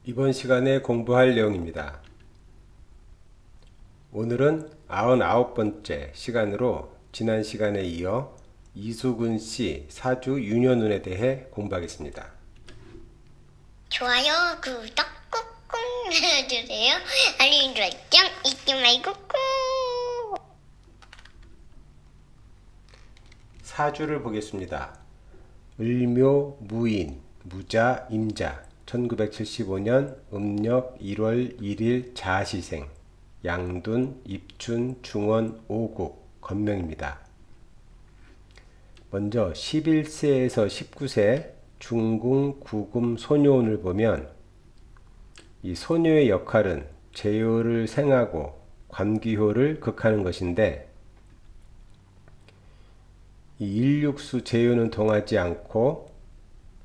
이번 시간에 공부할 내용입니다. 오늘은 99번째 시간으로 지난 시간에 이어 이수근 씨 사주 유년운에 대해 공부하겠습니다. 좋아요, 구독 꾹꾹 눌러주세요. 알림 설정 잊지 말고 꾹. 사주를 보겠습니다. 을묘 무인 무자 임자 1975년 음력 1월 1일 자시생 양둔 입춘 중원 오국 건명입니다. 먼저 11세에서 19세 중궁 구금 소묘운을 보면 이 소묘의 역할은 제요를 생하고 관귀효를 극하는 것인데 이 일육수 제요는 동하지 않고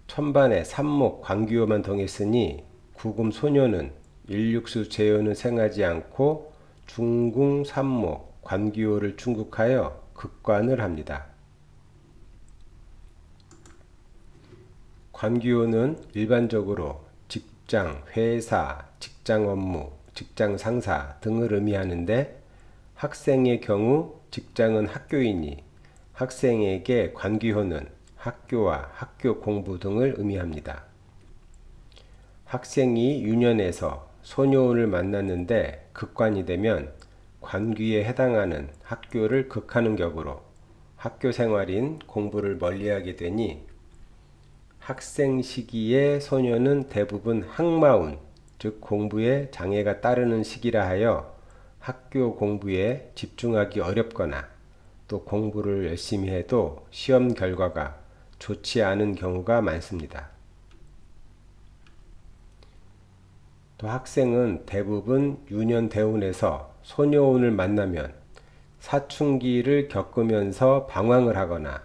천반에 삼목 관귀효만 동했으니 구금 소묘는 일육수 제요는 생하지 않고 중궁 삼목 관귀효를 충국하여 극관을 합니다. 관귀효는 일반적으로 직장, 회사, 직장 업무, 직장 상사 등을 의미하는데 학생의 경우 직장은 학교이니 학생에게 관귀효는 학교와 학교 공부 등을 의미합니다. 학생이 유년에서 소녀운을 만났는데 극관이 되면 관귀에 해당하는 학교를 극하는 격으로 학교 생활인 공부를 멀리하게 되니 학생 시기의 소녀는 대부분 학마운, 즉 공부에 장애가 따르는 시기라 하여 학교 공부에 집중하기 어렵거나 또 공부를 열심히 해도 시험 결과가 좋지 않은 경우가 많습니다. 또 학생은 대부분 유년대운에서 소녀운을 만나면 사춘기를 겪으면서 방황을 하거나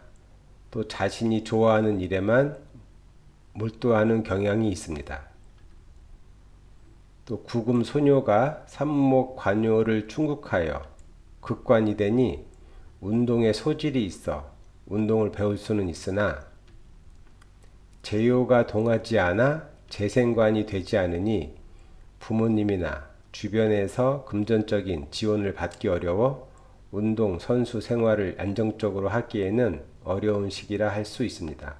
또 자신이 좋아하는 일에만 몰두하는 경향이 있습니다. 또 구금 소녀가 삼목 관요를 충국하여 극관이 되니 운동에 소질이 있어 운동을 배울 수는 있으나 제요가 동하지 않아 재생관이 되지 않으니 부모님이나 주변에서 금전적인 지원을 받기 어려워 운동 선수 생활을 안정적으로 하기에는 어려운 시기라 할 수 있습니다.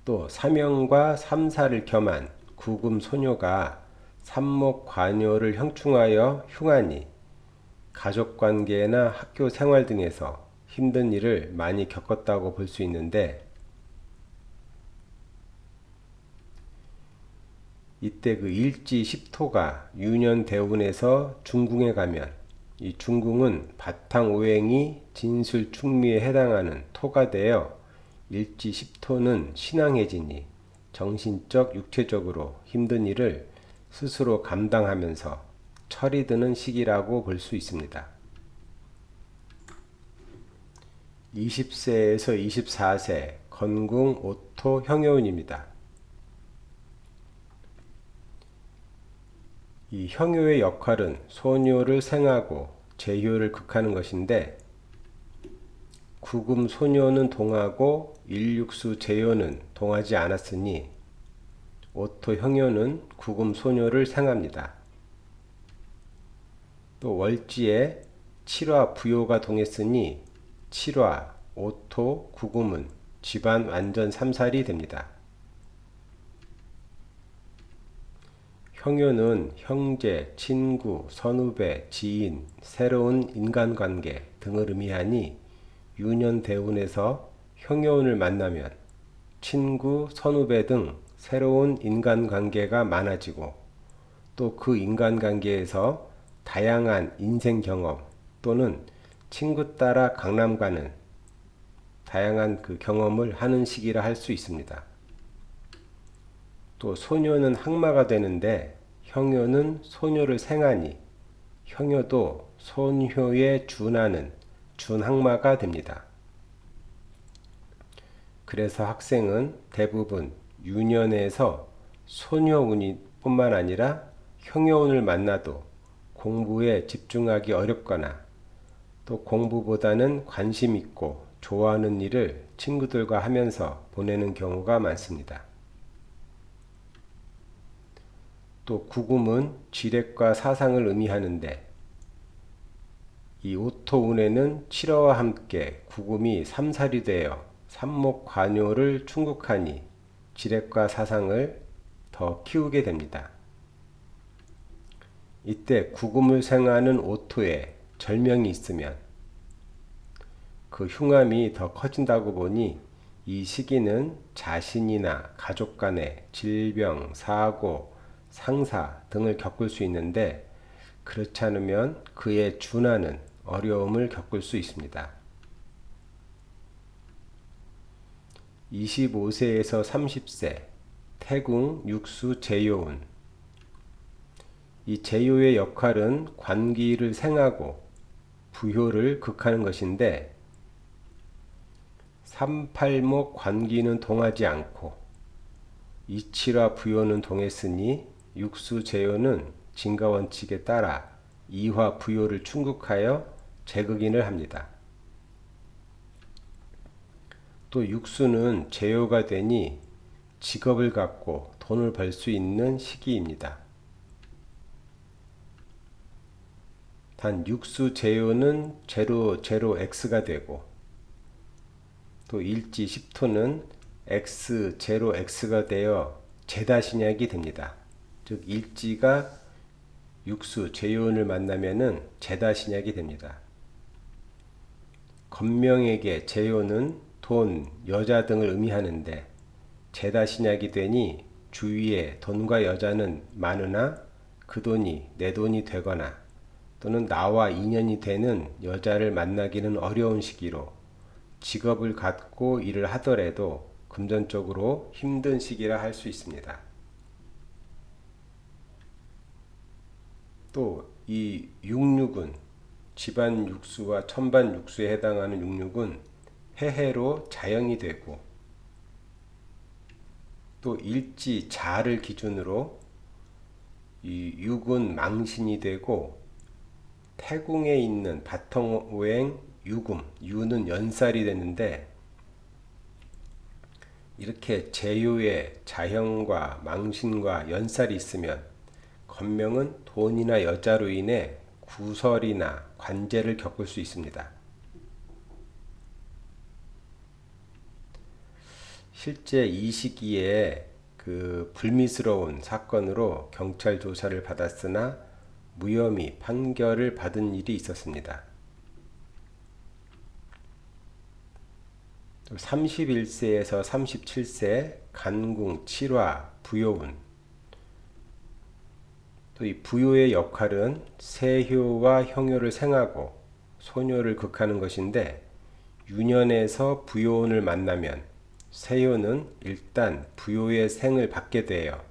또 사명과 삼사를 겸한 구금 소녀가 삼목 관요를 형충하여 흉하니 가족관계나 학교 생활 등에서 힘든 일을 많이 겪었다고 볼 수 있는데 이때 그 일지 10토가 유년대운에서 중궁에 가면 이 중궁은 바탕오행이 진술충미에 해당하는 토가 되어 일지 10토는 신앙해지니 정신적 육체적으로 힘든 일을 스스로 감당하면서 철이 드는 시기라고 볼 수 있습니다. 20세에서 24세 건궁 오토 형요운입니다. 이 형요의 역할은 소녀를 생하고 제효를 극하는 것인데 구금 소녀는 동하고 일육수 제효는 동하지 않았으니 오토 형요는 구금 소녀를 생합니다. 또 월지에 칠화 부요가 동했으니 칠화, 오토, 구금은 집안 완전 삼살이 됩니다. 형요는 형제, 친구, 선후배, 지인, 새로운 인간관계 등을 의미하니 유년대운에서 형요운을 만나면 친구, 선후배 등 새로운 인간관계가 많아지고 또 그 인간관계에서 다양한 인생 경험 또는 친구 따라 강남 가는 다양한 그 경험을 하는 시기라 할 수 있습니다. 또 소녀는 학마가 되는데 형요는 소녀를 생하니 형요도 손효에 준하는 준학마가 됩니다. 그래서 학생은 대부분 유년에서 소녀운이 뿐만 아니라 형요운을 만나도 공부에 집중하기 어렵거나 또 공부보다는 관심 있고 좋아하는 일을 친구들과 하면서 보내는 경우가 많습니다. 또 구금은 지렉과 사상을 의미하는데 이 오토운에는 칠화와 함께 구금이 삼살이 되어 삼목관요를 충국하니 지렉과 사상을 더 키우게 됩니다. 이때 구금을 생하는 오토에 절명이 있으면 그 흉함이 더 커진다고 보니 이 시기는 자신이나 가족 간의 질병, 사고, 상사 등을 겪을 수 있는데 그렇지 않으면 그에 준하는 어려움을 겪을 수 있습니다. 25세에서 30세 태궁 육수 제요운 이 제요의 역할은 관기를 생하고 부효를 극하는 것인데 삼팔목 관기는 동하지 않고 이칠화 부효는 동했으니 육수 제요는 진가원칙에 따라 이화 부효를 충국하여 재극인을 합니다. 또 육수는 제요가 되니 직업을 갖고 돈을 벌 수 있는 시기입니다. 단 육수 제요는 제로 x가 되고 또 일지 10토는 x 제로 x가 되어 제다신약이 됩니다. 즉 일지가 육수 제요운을 만나면은 제다신약이 됩니다. 건명에게 제요는 돈, 여자 등을 의미하는데 제다신약이 되니 주위에 돈과 여자는 많으나 그 돈이 내 돈이 되거나 또는 나와 인연이 되는 여자를 만나기는 어려운 시기로 직업을 갖고 일을 하더라도 금전적으로 힘든 시기라 할 수 있습니다. 또 이 육육은 집안 육수와 천반 육수에 해당하는 육육은 해해로 자영이 되고 또 일지 자를 기준으로 이 육은 망신이 되고 태궁에 있는 바통오행 유금, 유는 연살이 되는데 이렇게 제요의 자형과 망신과 연살이 있으면 건명은 돈이나 여자로 인해 구설이나 관제를 겪을 수 있습니다. 실제 이 시기에 그 불미스러운 사건으로 경찰 조사를 받았으나 무혐의 판결을 받은 일이 있었습니다. 31세에서 37세 간궁, 칠화, 부요운 또 이 부요의 역할은 세효와 형효를 생하고 소녀를 극하는 것인데 유년에서 부요운을 만나면 세효는 일단 부요의 생을 받게 되어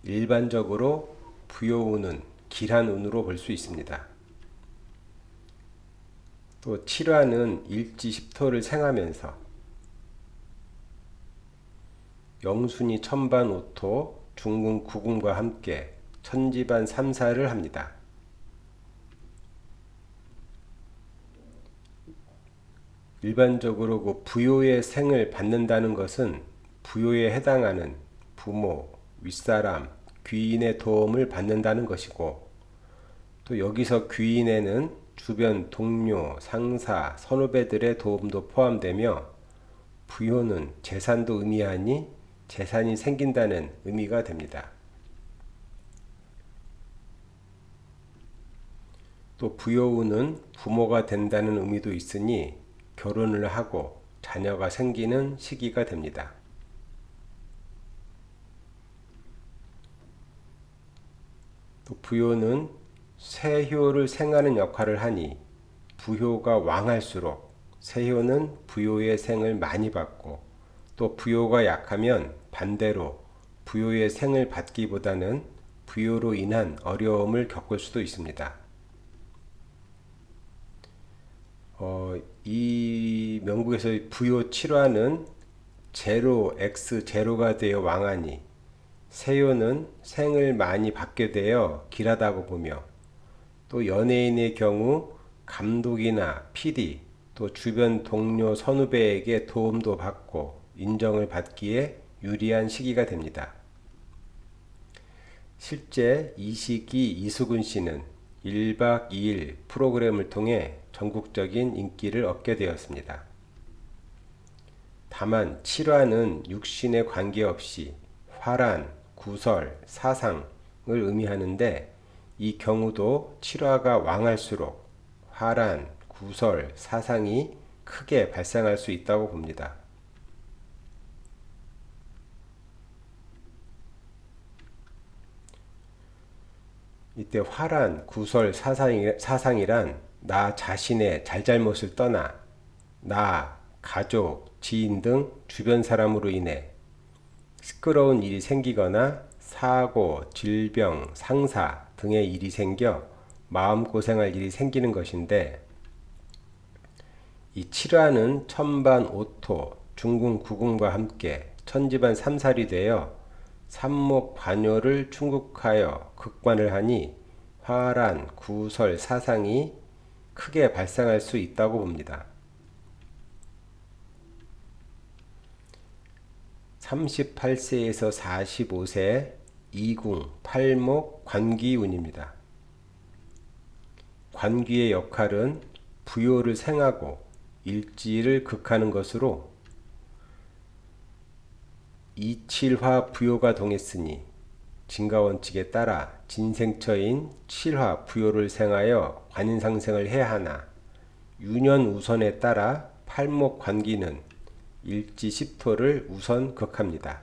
일반적으로 부요운은 길한 운으로 볼 수 있습니다. 또 칠화는 일지 10토를 생하면서 영순이 천반 5토, 중궁 9궁과 함께 천지반 3사를 합니다. 일반적으로 그 부요의 생을 받는다는 것은 부요에 해당하는 부모, 윗사람, 귀인의 도움을 받는다는 것이고 또 여기서 귀인에는 주변 동료, 상사, 선후배들의 도움도 포함되며 부요는 재산도 의미하니 재산이 생긴다는 의미가 됩니다. 또 부요운은 부모가 된다는 의미도 있으니 결혼을 하고 자녀가 생기는 시기가 됩니다. 또 부요는 세효를 생하는 역할을 하니 부효가 왕할수록 세효는 부요의 생을 많이 받고 또 부요가 약하면 반대로 부요의 생을 받기보다는 부요로 인한 어려움을 겪을 수도 있습니다. 이 명국에서의 부요 7화는 제로 x 제로가 되어 왕하니 세요는 생을 많이 받게 되어 길하다고 보며 또 연예인의 경우 감독이나 PD 또 주변 동료 선후배에게 도움도 받고 인정을 받기에 유리한 시기가 됩니다. 실제 이 시기 이수근 씨는 1박 2일 프로그램을 통해 전국적인 인기를 얻게 되었습니다. 다만 7화는 육신에 관계없이 화란, 구설, 사상을 의미하는데 이 경우도 7화가 왕할수록 화란, 구설, 사상이 크게 발생할 수 있다고 봅니다. 이때 화란, 구설, 사상이란 나 자신의 잘잘못을 떠나 나, 가족, 지인 등 주변 사람으로 인해 시끄러운 일이 생기거나 사고, 질병, 상사 등의 일이 생겨 마음고생할 일이 생기는 것인데 이 7화는 천반 오토, 중궁 구궁과 함께 천지반 삼살이 되어 삼목 관요를 충국하여 극관을 하니 화란, 구설, 사상이 크게 발생할 수 있다고 봅니다. 38세에서 45세 이궁, 팔목, 관귀운입니다. 관귀의 역할은 부요를 생하고 일지를 극하는 것으로 이칠화 부요가 동했으니 진가원칙에 따라 진생처인 칠화 부요를 생하여 관인상생을 해야 하나 유년우선에 따라 팔목 관기는 일지 10토를 우선 극합니다.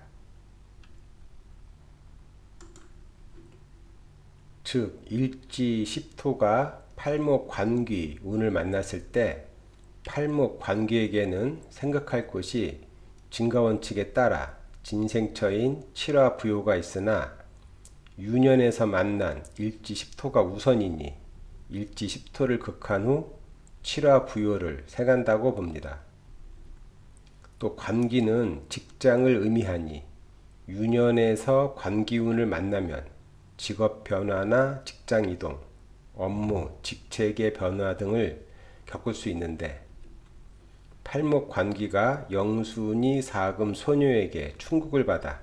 즉 일지 10토가 팔목 관귀 운을 만났을 때 팔목 관귀에게는 생각할 것이 진가원칙에 따라 진생처인 칠화 부요가 있으나 유년에서 만난 일지 10토가 우선이니 일지 10토를 극한 후 칠화 부요를 생한다고 봅니다. 또 관기는 직장을 의미하니 유년에서 관기운을 만나면 직업 변화나 직장 이동, 업무, 직책의 변화 등을 겪을 수 있는데 팔목 관기가 영순이 사금 소녀에게 충국을 받아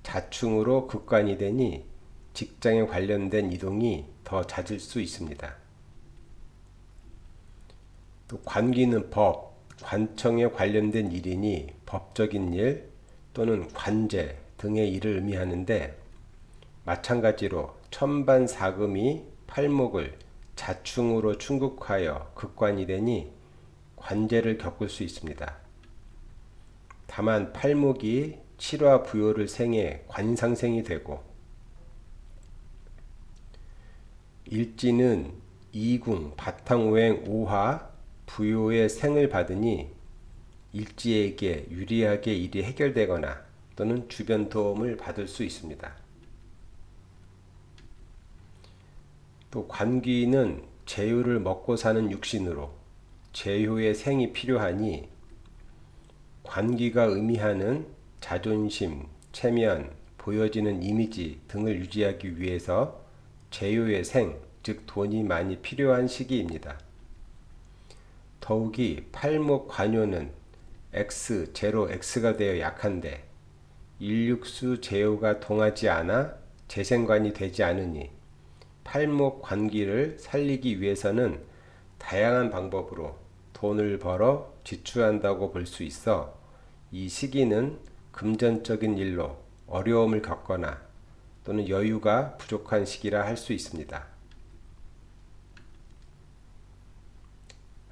자충으로 극관이 되니 직장에 관련된 이동이 더 잦을 수 있습니다. 또 관기는 법, 관청에 관련된 일이니 법적인 일 또는 관제 등의 일을 의미하는데 마찬가지로 천반사금이 팔목을 자충으로 충국하여 극관이 되니 관제를 겪을 수 있습니다. 다만 팔목이 칠화 부요를 생해 관상생이 되고 일지는 이궁 바탕오행 5화 부요의 생을 받으니 일지에게 유리하게 일이 해결되거나 또는 주변 도움을 받을 수 있습니다. 또 관귀는 재효를 먹고 사는 육신으로 재효의 생이 필요하니 관귀가 의미하는 자존심, 체면, 보여지는 이미지 등을 유지하기 위해서 재효의 생, 즉 돈이 많이 필요한 시기입니다. 더욱이 팔목 관요는 X, 제로 X가 되어 약한데 일육수 재효가 동하지 않아 재생관이 되지 않으니 팔목 관기를 살리기 위해서는 다양한 방법으로 돈을 벌어 지출한다고 볼 수 있어 이 시기는 금전적인 일로 어려움을 겪거나 또는 여유가 부족한 시기라 할 수 있습니다.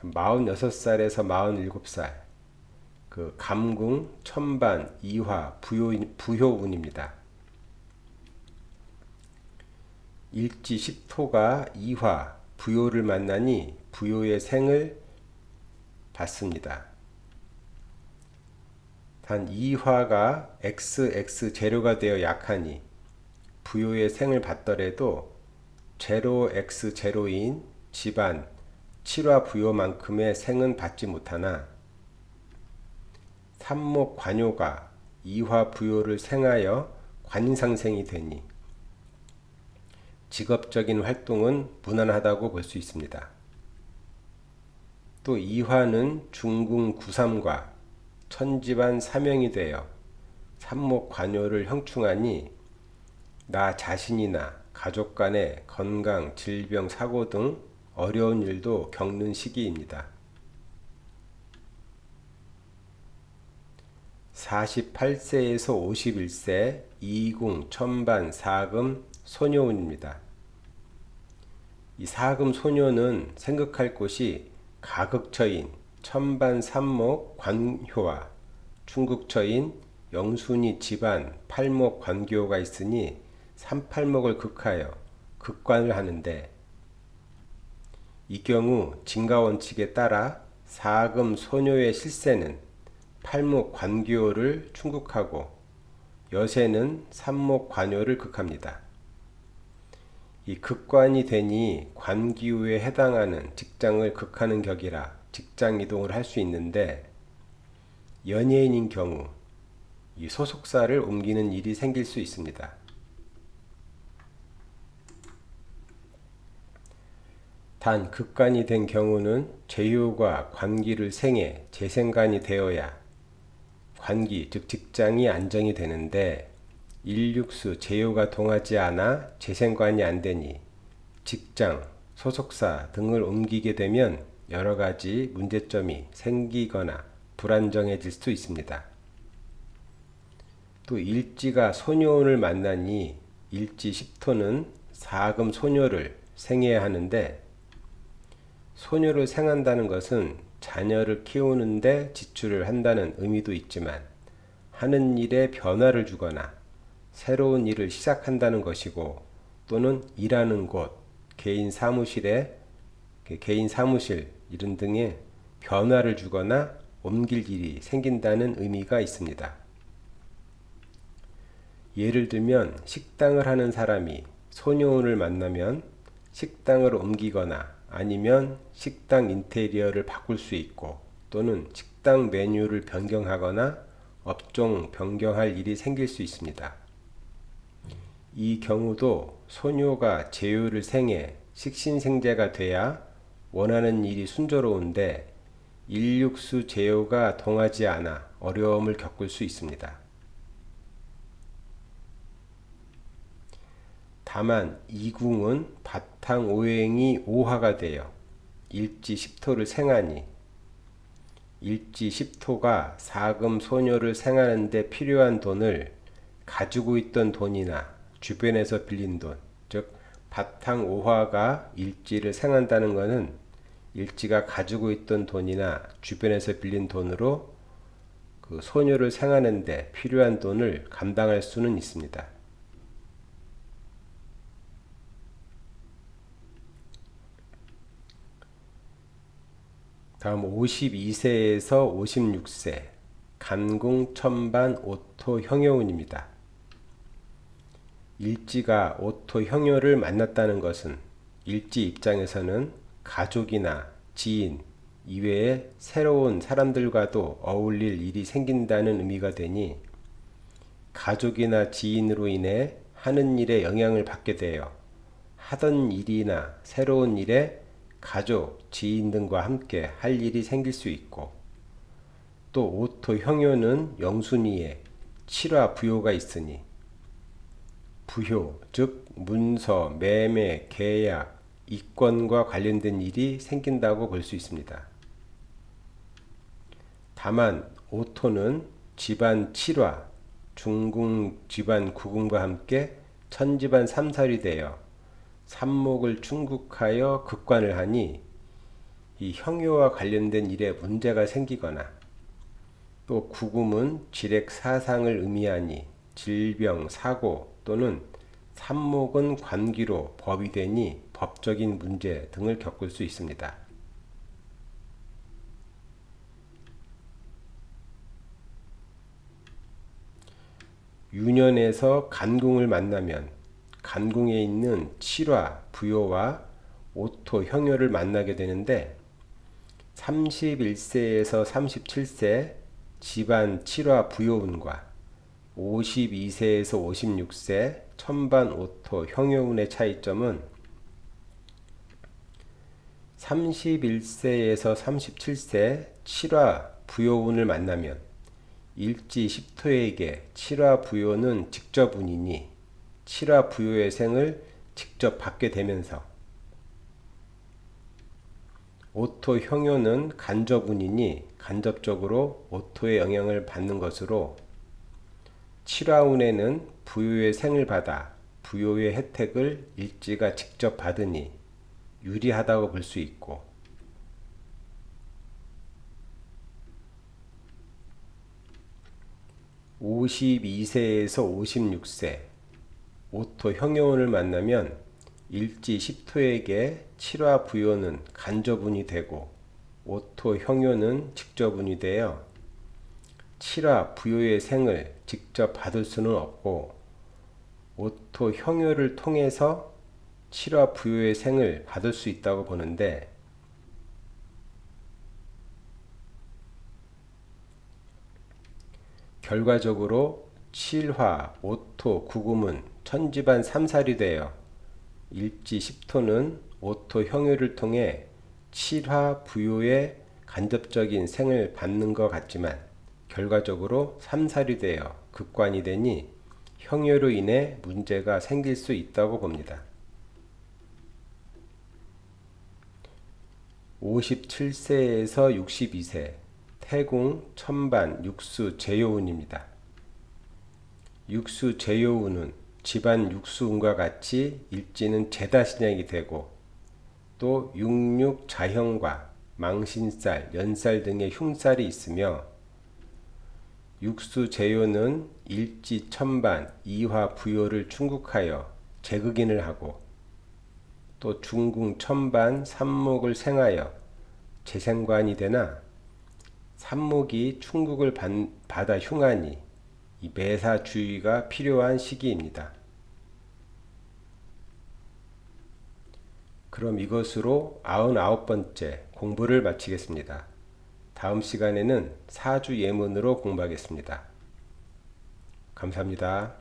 46살에서 47살 그 감궁, 천반, 이화, 부효운입니다. 일지 10토가 이화, 부효를 만나니 부효의 생을 받습니다. 단 이화가 XX 재료가 되어 약하니 부효의 생을 받더라도 제로 X 제로인 집안 7화 부효만큼의 생은 받지 못하나 삼목 관요가 이화 부효를 생하여 관상생이 되니 직업적인 활동은 무난하다고 볼 수 있습니다. 또 이화는 중궁 구삼과 천지반 사명이 되어 삼목 관요를 형충하니 나 자신이나 가족 간의 건강, 질병, 사고 등 어려운 일도 겪는 시기입니다. 48세에서 51세 이궁, 천반, 사금, 소녀운입니다. 이 사금 소녀는 생각할 곳이 가극처인 천반, 삼목, 관효와 충극처인 영순이, 집안, 팔목, 관교가 있으니 삼팔목을 극하여 극관을 하는데, 이 경우 진가원칙에 따라 사금 소녀의 실세는 팔목 관교를 충극하고 여세는 삼목 관효를 극합니다. 이 극관이 되니 관기후에 해당하는 직장을 극하는 격이라 직장 이동을 할 수 있는데, 연예인인 경우 이 소속사를 옮기는 일이 생길 수 있습니다. 단 극관이 된 경우는 제효가 관기를 생해 재생관이 되어야 관기 즉 직장이 안정이 되는데, 일육수 제효가 동하지 않아 재생관이 안 되니 직장, 소속사 등을 옮기게 되면 여러 가지 문제점이 생기거나 불안정해질 수 있습니다. 또 일지가 소녀운을 만나니 일지 10토는 사금 소녀를 생해야 하는데, 소녀를 생한다는 것은 자녀를 키우는데 지출을 한다는 의미도 있지만 하는 일에 변화를 주거나 새로운 일을 시작한다는 것이고, 또는 일하는 곳, 개인 사무실 이런 등의 변화를 주거나 옮길 일이 생긴다는 의미가 있습니다. 예를 들면 식당을 하는 사람이 소녀운을 만나면 식당을 옮기거나 아니면 식당 인테리어를 바꿀 수 있고, 또는 식당 메뉴를 변경하거나 업종 변경할 일이 생길 수 있습니다. 이 경우도 소녀가 제효를 생해 식신생재가 돼야 원하는 일이 순조로운데, 일육수 제효가 동하지 않아 어려움을 겪을 수 있습니다. 다만 이궁은 바탕 오행이 오화가 되어 일지 10토를 생하니, 일지 10토가 사금 소녀를 생하는 데 필요한 돈을 가지고 있던 돈이나 주변에서 빌린 돈, 즉 바탕 오화가 일지를 생한다는 것은 일지가 가지고 있던 돈이나 주변에서 빌린 돈으로 그 소녀를 생하는 데 필요한 돈을 감당할 수는 있습니다. 다음 52세에서 56세 간궁, 천반, 오토, 형여운입니다. 일지가 오토, 형여를 만났다는 것은 일지 입장에서는 가족이나 지인 이외에 새로운 사람들과도 어울릴 일이 생긴다는 의미가 되니, 가족이나 지인으로 인해 하는 일에 영향을 받게 되어 하던 일이나 새로운 일에 가족, 지인 등과 함께 할 일이 생길 수 있고, 또 오토 형효는 영순위에 칠화 부효가 있으니 부효, 즉 문서, 매매, 계약, 이권과 관련된 일이 생긴다고 볼 수 있습니다. 다만 오토는 집안 칠화, 중궁 집안 구궁과 함께 천집안 삼살이 되어 삼목을 충국하여 극관을 하니, 이 형효와 관련된 일에 문제가 생기거나, 또 구금은 질액 사상을 의미하니 질병, 사고 또는 삼목은 관기로 법이 되니 법적인 문제 등을 겪을 수 있습니다. 유년에서 간궁을 만나면 간궁에 있는 칠화, 부효와 오토, 형효를 만나게 되는데, 31세에서 37세 집안 칠화 부효운과 52세에서 56세 천반 오토 형효운의 차이점은, 31세에서 37세 칠화 부효운을 만나면 일지 10토에게 칠화 부효는 직접운이니, 칠화 부요의 생을 직접 받게 되면서 오토 형효는 간접운이니 간접적으로 오토의 영향을 받는 것으로 칠화운에는 부요의 생을 받아 부요의 혜택을 일지가 직접 받으니 유리하다고 볼 수 있고, 52세에서 56세 오토 형효운을 만나면 일지 10토에게 칠화 부요는 간접운이 되고 오토 형효는 직접운이 되어 칠화 부요의 생을 직접 받을 수는 없고 오토 형효를 통해서 칠화 부요의 생을 받을 수 있다고 보는데, 결과적으로 칠화, 오토, 구금은 천지반 삼살이 되어 일지 10토는 오토 형효를 통해 칠화 부요의 간접적인 생을 받는 것 같지만 결과적으로 삼살이 되어 극관이 되니 형효로 인해 문제가 생길 수 있다고 봅니다. 57세에서 62세 태궁, 천반, 육수, 제요운입니다. 육수, 제요운은 집안 육수운과 같이 일지는 재다신약이 되고 또 육육, 자형과 망신살, 연살 등의 흉살이 있으며 육수, 제요는 일지, 천반, 이화, 부요를 충국하여 재극인을 하고 또 중궁, 천반, 삼목을 생하여 재생관이 되나 삼목이 충국을 받아 흉하니 이 매사 주의가 필요한 시기입니다. 그럼 이것으로 99번째 공부를 마치겠습니다. 다음 시간에는 사주 예문으로 공부하겠습니다. 감사합니다.